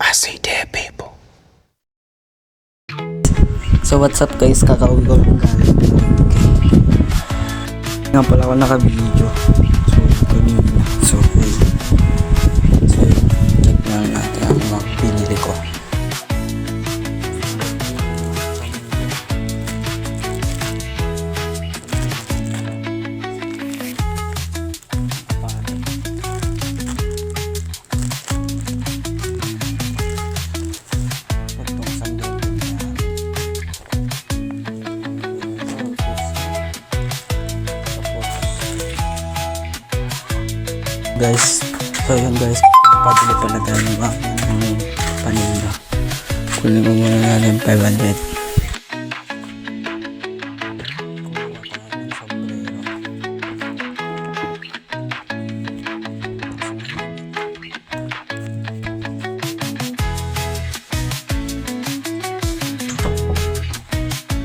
I say dead people. So what's up guys, kakauwi ko lang galing. Nga pala ako naka-video. So kanina. So check na natin ang mga pinili ko. Guys, so yun guys, pabili pala tayo ng paninda. Kunin ko muna natin 500.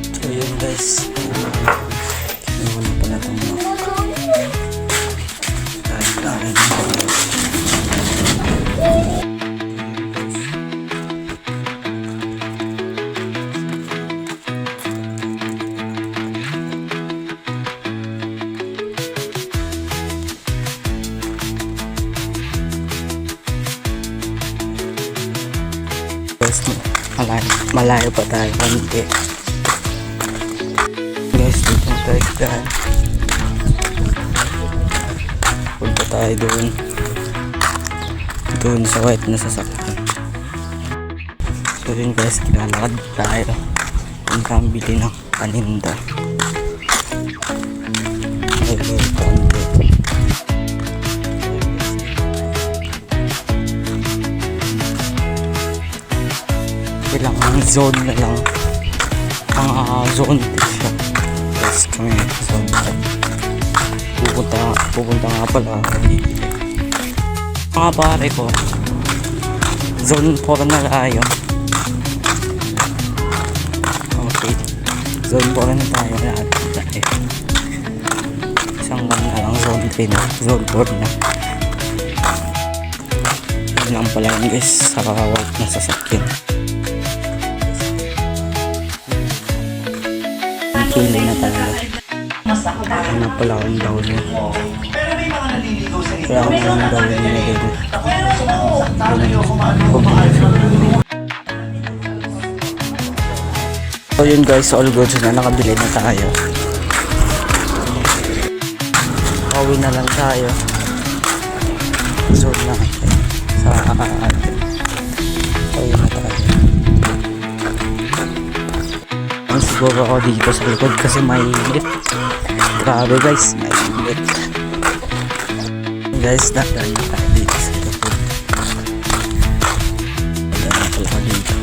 So yun guys, kinuha na pala itong malayo pa tayo konti. Guys, dito tayo dyan. Punta tayo doon sa white na sasakyan. So yun guys, kinalakad tayo punta ang bili ng paninda. Ilang zone na lang ang zone siya. Yes, kami zone 5. Pupunta nga pala mga pare ko, zone 4 na tayo. Okay, zone 4 na tayo lahat tayo. Isang lang na lang zone 3 na, zone 4 na. Yun lang pala yun guys, sa white na sasakyan. Pili na tayo. Ano pala akong daw niya. Kaya ako ang daw niya na dito. So yun guys, all good na, nakabili na tayo. Pauwi na lang tayo. So na sa atin. Pauwi na tayo. Siguro ako dito sa likod kasi mainit. Grabe guys, mainit. Guys, dadaan na tayo dito sa likod. Dadaan na pala ako dito.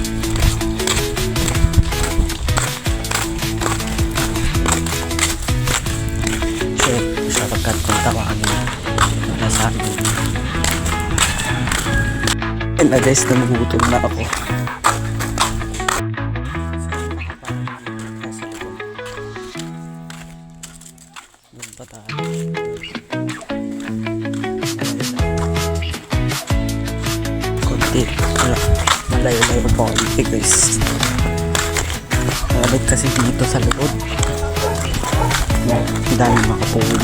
Siya pagkat kung tawaan na nasa akin. And na guys, nagugutom na ako. Konti, malayo-layo pa konti guys. Malamig kasi dito sa likod. Ang dami makapulog.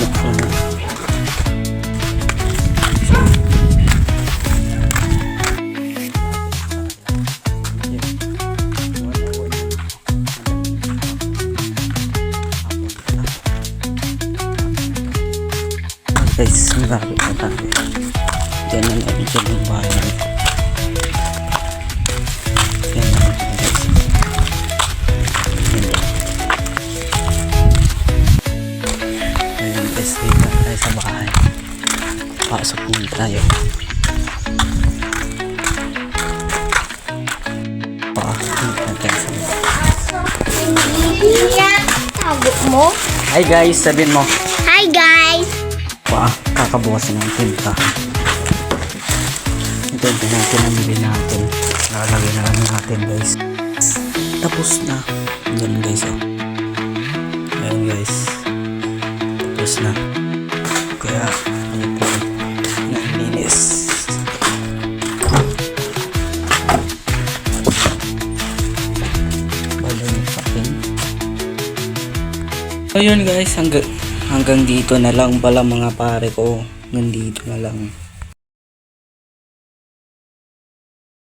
Guys, marami na tayo. Diyan na lang dyan yung bahay ko. Diyan na lang guys. Ayan guys, dito tayo sa bahay. Pasok muna tayo. Dito na tayo sa bahay. Tago mo? Hi guys, sabihin mo. Hi guys! Kakabukas ng tinta. Ito yung natin ang bili natin. Nakalagay na lang natin guys. Tapos na. Yan guys oh. Ayan guys. Tapos na. Kaya ano po, nalinis. So yun guys, hanggang dito na lang pala mga pare ko. Nandito na lang.